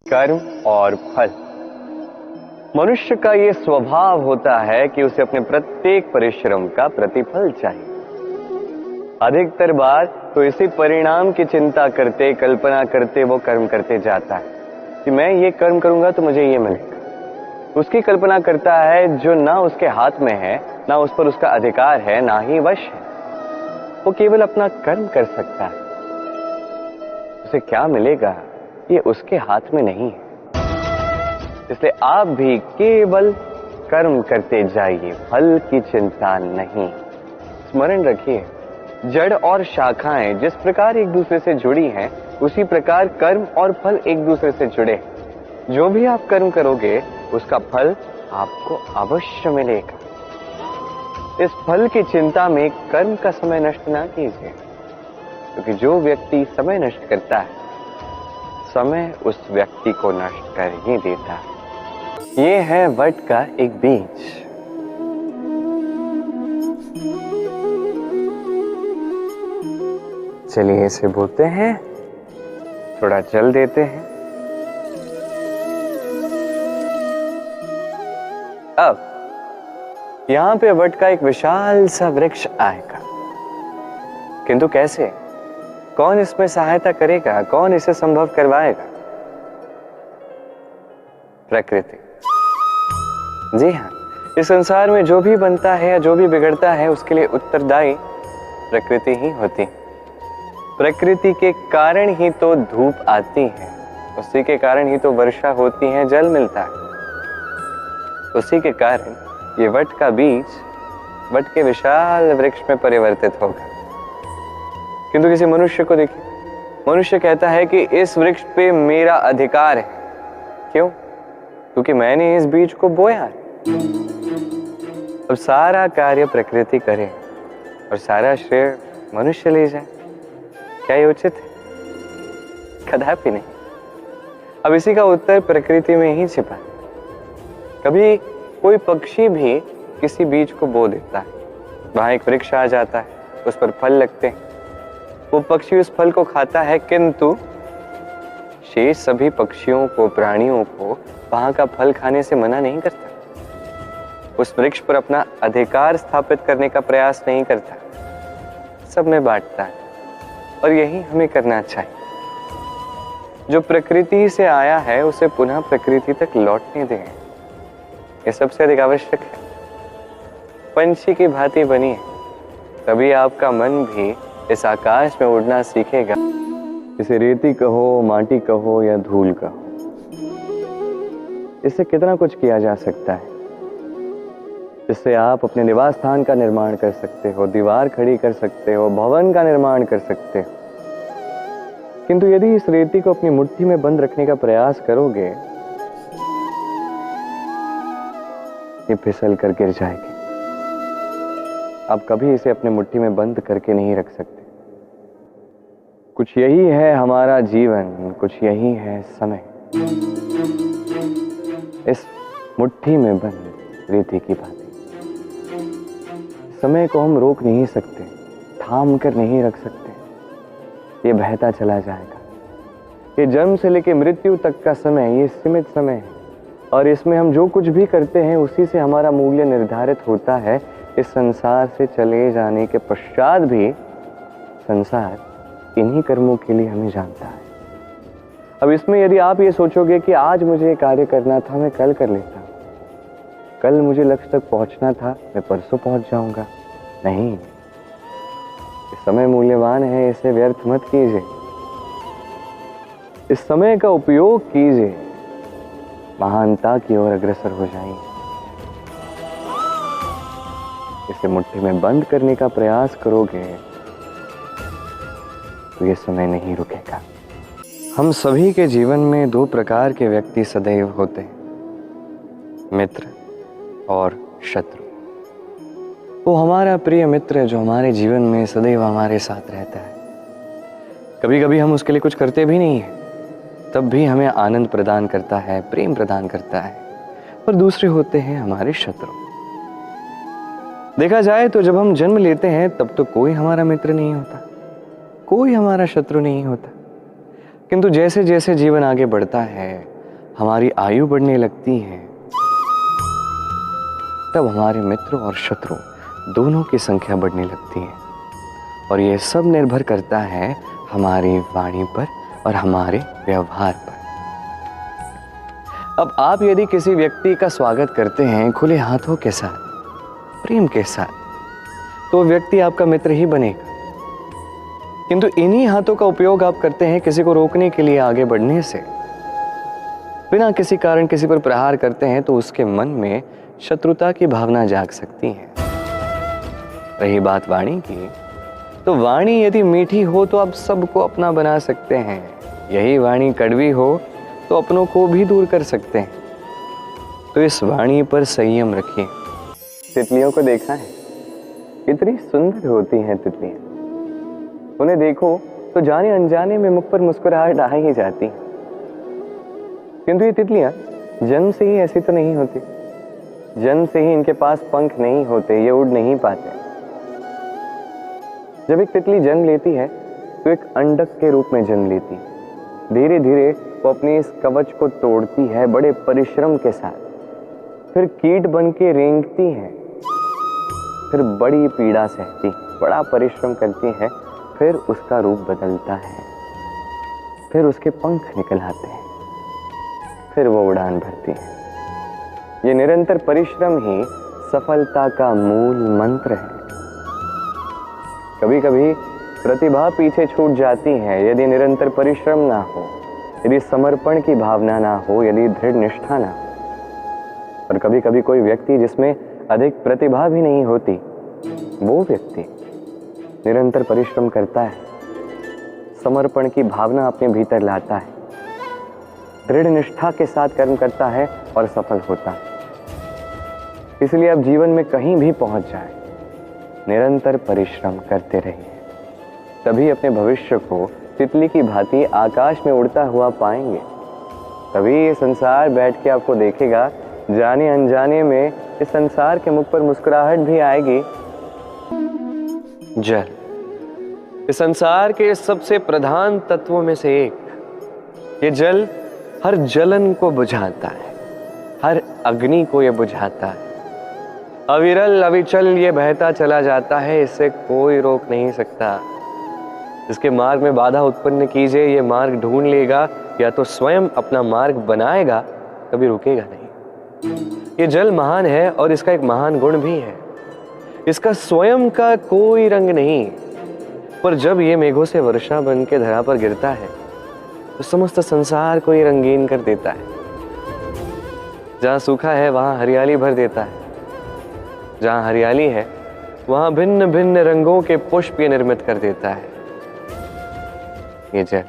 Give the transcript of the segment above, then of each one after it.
कर्म और फल। मनुष्य का ये स्वभाव होता है कि उसे अपने प्रत्येक परिश्रम का प्रतिफल चाहिए। अधिकतर बार तो इसी परिणाम की चिंता करते, कल्पना करते वो कर्म करते जाता है कि मैं ये कर्म करूंगा तो मुझे ये मिलेगा। उसकी कल्पना करता है जो ना उसके हाथ में है, ना उस पर उसका अधिकार है, ना ही वश है। वो केवल अपना कर्म कर सकता है। उसे क्या मिलेगा ये उसके हाथ में नहीं है। इसलिए आप भी केवल कर्म करते जाइए, फल की चिंता नहीं। स्मरण रखिए, जड़ और शाखाएं जिस प्रकार एक दूसरे से जुड़ी हैं, उसी प्रकार कर्म और फल एक दूसरे से जुड़े। जो भी आप कर्म करोगे उसका फल आपको अवश्य मिलेगा। इस फल की चिंता में कर्म का समय नष्ट ना कीजिए, क्योंकि जो व्यक्ति समय नष्ट करता है, समय उस व्यक्ति को नष्ट कर ही देता है। ये है वट का एक बीज। चलिए इसे बोते हैं, थोड़ा जल देते हैं। अब यहां पे वट का एक विशाल सा वृक्ष आएगा, किंतु कैसे? कौन इसमें सहायता करेगा? कौन इसे संभव करवाएगा? प्रकृति। जी हाँ, इस संसार में जो भी बनता है या जो भी बिगड़ता है उसके लिए उत्तरदायी प्रकृति ही होती है। प्रकृति के कारण ही तो धूप आती है, उसी के कारण ही तो वर्षा होती है, जल मिलता है। उसी के कारण ये वट का बीज वट के विशाल वृक्ष में परिवर्तित होगा। किंतु किसी मनुष्य को देखिए, मनुष्य कहता है कि इस वृक्ष पे मेरा अधिकार है। क्यों? क्योंकि मैंने इस बीज को बोया है। अब सारा कार्य प्रकृति करे और सारा श्रेय मनुष्य ले जाए, क्या ये उचित है? कदापि नहीं। अब इसी का उत्तर प्रकृति में ही छिपा है। कभी कोई पक्षी भी किसी बीज को बो देता है, वहां एक वृक्ष आ जाता है, उस पर फल लगते हैं, वो पक्षी उस फल को खाता है, किंतु शेष सभी पक्षियों को, प्राणियों को वहां का फल खाने से मना नहीं करता। उस वृक्ष पर अपना अधिकार स्थापित करने का प्रयास नहीं करता, सब में बांटता है। और यही हमें करना चाहिए। जो प्रकृति से आया है उसे पुनः प्रकृति तक लौटने दें, ये सबसे अधिक आवश्यक है। पंछी की भांति बनिए, तभी आपका मन भी इस आकाश में उड़ना सीखेगा। इसे रेती कहो, माटी कहो या धूल कहो, इससे कितना कुछ किया जा सकता है। इससे आप अपने निवास स्थान का निर्माण कर सकते हो, दीवार खड़ी कर सकते हो, भवन का निर्माण कर सकते हो। किंतु यदि इस रेती को अपनी मुट्ठी में बंद रखने का प्रयास करोगे, ये फिसल कर गिर जाएगी। आप कभी इसे अपने मुट्ठी में बंद करके नहीं रख सकते। कुछ यही है हमारा जीवन, कुछ यही है समय। इस मुट्ठी में बंद रेती की भांति समय को हम रोक नहीं सकते, थाम कर नहीं रख सकते। ये बहता चला जाएगा। ये जन्म से लेकर मृत्यु तक का समय, ये सीमित समय है, और इसमें हम जो कुछ भी करते हैं उसी से हमारा मूल्य निर्धारित होता है। इस संसार से चले जाने के पश्चात भी संसार इन्हीं कर्मों के लिए हमें जानता है। अब इसमें यदि आप ये सोचोगे कि आज मुझे ये कार्य करना था, मैं कल कर लेता, कल मुझे लक्ष्य तक पहुंचना था, मैं परसों पहुंच जाऊंगा, नहीं। ये समय मूल्यवान है, इसे व्यर्थ मत कीजिए। इस समय का उपयोग कीजिए, महानता की ओर अग्रसर हो जाइए। इसे मुट्ठी में बंद करने का प्रयास करोगे तो ये समय नहीं रुकेगा। हम सभी के जीवन में दो प्रकार के व्यक्ति सदैव होते हैं, मित्र और शत्रु। वो हमारा प्रिय मित्र है जो हमारे जीवन में सदैव हमारे साथ रहता है। कभी कभी हम उसके लिए कुछ करते भी नहीं हैं, तब भी हमें आनंद प्रदान करता है, प्रेम प्रदान करता है। और दूसरे होते हैं हमारे शत्रु। देखा जाए तो जब हम जन्म लेते हैं तब तो कोई हमारा मित्र नहीं होता, कोई हमारा शत्रु नहीं होता, किंतु जैसे जैसे जीवन आगे बढ़ता है, हमारी आयु बढ़ने लगती है, तब हमारे मित्र और शत्रु दोनों की संख्या बढ़ने लगती है। और ये सब निर्भर करता है हमारी वाणी पर और हमारे व्यवहार पर। अब आप यदि किसी व्यक्ति का स्वागत करते हैं खुले हाथों के साथ, प्रेम के साथ, तो व्यक्ति आपका मित्र ही बनेगा। किंतु इन्हीं हाथों का उपयोग आप करते हैं किसी को रोकने के लिए आगे बढ़ने से, बिना किसी कारण किसी पर प्रहार करते हैं, तो उसके मन में शत्रुता की भावना जाग सकती है। रही बात वाणी की, तो वाणी यदि मीठी हो तो आप सबको अपना बना सकते हैं। यही वाणी कड़वी हो तो अपनों को भी दूर कर सकते हैं। तो इस वाणी पर संयम रखिए। तितलियों को देखा है, कितनी सुंदर होती हैं तितलियां। उन्हें देखो तो जाने अनजाने में मुख पर मुस्कुराहट आ ही जाती है। किंतु ये तितलियां जन्म से ही ऐसी तो नहीं होती। जन्म से ही इनके पास पंख नहीं होते, ये उड़ नहीं पाते। जब एक तितली जन्म लेती है तो एक अंडक के रूप में जन्म लेती है। धीरे धीरे वो अपने इस कवच को तोड़ती है बड़े परिश्रम के साथ, फिर कीट बन के रेंगती है, फिर बड़ी पीड़ा सहती, बड़ा परिश्रम करती है, फिर उसका रूप बदलता है, फिर उसके पंख निकल आते हैं, फिर वो उड़ान भरती है। ये निरंतर परिश्रम ही सफलता का मूल मंत्र है। कभी कभी प्रतिभा पीछे छूट जाती है यदि निरंतर परिश्रम ना हो, यदि समर्पण की भावना ना हो, यदि दृढ़ निष्ठा ना हो। और कभी कभी कोई व्यक्ति जिसमें अधिक प्रतिभा भी नहीं होती, वो व्यक्ति निरंतर परिश्रम करता है, समर्पण की भावना अपने भीतर लाता है, दृढ़ निष्ठा के साथ कर्म करता है और सफल होता है। इसलिए आप जीवन में कहीं भी पहुंच जाए, निरंतर परिश्रम करते रहिए, तभी अपने भविष्य को तितली की भांति आकाश में उड़ता हुआ पाएंगे। तभी ये संसार बैठ के आपको देखेगा, जाने अनजाने में इस संसार के मुख पर मुस्कुराहट भी आएगी। जल इस संसार के सबसे प्रधान तत्वों में से एक। ये जल हर जलन को बुझाता है, हर अग्नि को ये बुझाता है। अविरल अविचल ये बहता चला जाता है, इससे कोई रोक नहीं सकता। इसके मार्ग में बाधा उत्पन्न कीजिए, ये मार्ग ढूंढ लेगा, या तो स्वयं अपना मार्ग बनाएगा, कभी रुकेगा नहीं। ये जल महान है और इसका एक महान गुण भी है, इसका स्वयं का कोई रंग नहीं, पर जब ये मेघों से वर्षा बन के धरा पर गिरता है तो समस्त संसार को ये रंगीन कर देता है। जहाँ सूखा है वहाँ हरियाली भर देता है, जहाँ हरियाली है वहाँ भिन्न भिन्न रंगों के पुष्प ये निर्मित कर देता है। ये जल,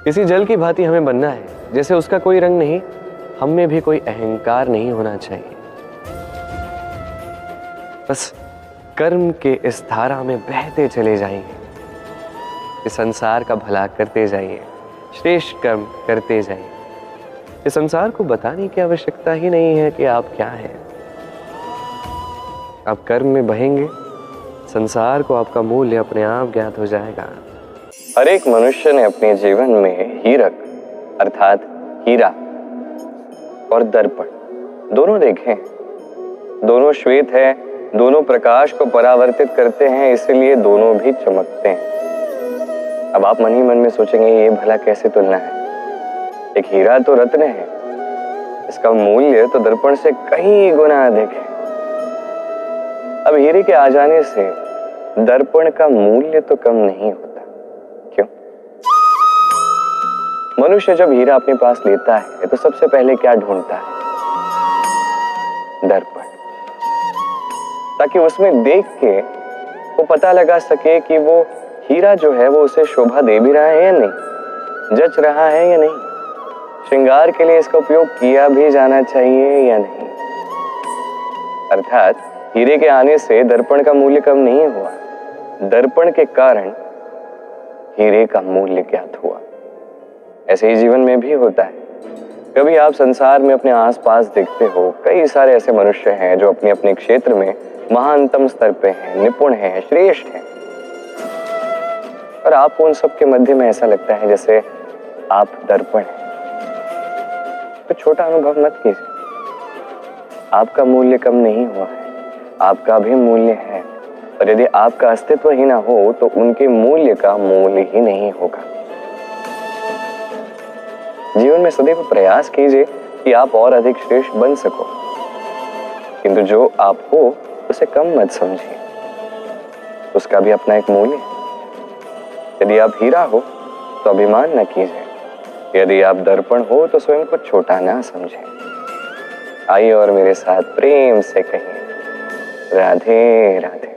इसी जल की भांति हमें बनना है। जैसे उसका कोई रंग नहीं, हम में भी कोई अहंकार नहीं होना चाहिए। बस कर्म के इस धारा में बहते चले जाइए, इस संसार का भला करते जाइए, श्रेष्ठ कर्म करते जाइए। इस संसार को बताने की आवश्यकता ही नहीं है कि आप क्या हैं। आप कर्म में बहेंगे, संसार को आपका मूल्य अपने आप ज्ञात हो जाएगा। हर एक मनुष्य ने अपने जीवन में हीरक अर्थात हीरा और दर्पण दोनों देखे। दोनों श्वेत है, दोनों प्रकाश को परावर्तित करते हैं, इसलिए दोनों भी चमकते हैं। अब आप मन ही मन में सोचेंगे ये भला कैसे तुलना है। एक हीरा तो रत्न है, इसका मूल्य तो दर्पण से कई गुना अधिक है। अब हीरे के आ जाने से दर्पण का मूल्य तो कम नहीं होता। क्यों? मनुष्य जब हीरा अपने पास लेता है तो सबसे पहले क्या ढूंढता है? दर्पण, ताकि उसमें देख के वो पता लगा सके कि वो हीरा जो है वो उसे शोभा दे भी रहा है या नहीं, जच रहा है या नहीं, श्रृंगार के लिए इसका उपयोग किया भी जाना चाहिए या नहीं। अर्थात हीरे के आने से दर्पण का मूल्य कम नहीं हुआ, दर्पण के कारण हीरे का मूल्य ज्ञात हुआ। ऐसे ही जीवन में भी होता है। कभी आप संसार में अपने आसपास देखते हो, कई सारे ऐसे मनुष्य हैं जो अपने अपने क्षेत्र में महानतम स्तर पे हैं, निपुण हैं, श्रेष्ठ हैं। और आपको उन सब के मध्य में ऐसा लगता है जैसे आप दर्पण हैं, तो छोटा अनुभव मत कीजिए। आपका मूल्य कम नहीं हुआ है, आपका भी मूल्य है। और यदि आपका अस्तित्व ही ना हो तो उनके मूल्य का मूल्य ही नहीं होगा। जीवन में सदैव प्रयास कीजिए कि आप और अधिक श्रेष्ठ बन सको, किंतु जो आप हो उसे कम मत समझिए, उसका भी अपना एक मूल्य है। यदि आप हीरा हो तो अभिमान न कीजिए, यदि आप दर्पण हो तो स्वयं को छोटा ना समझें। आइए और मेरे साथ प्रेम से कहिए, राधे राधे।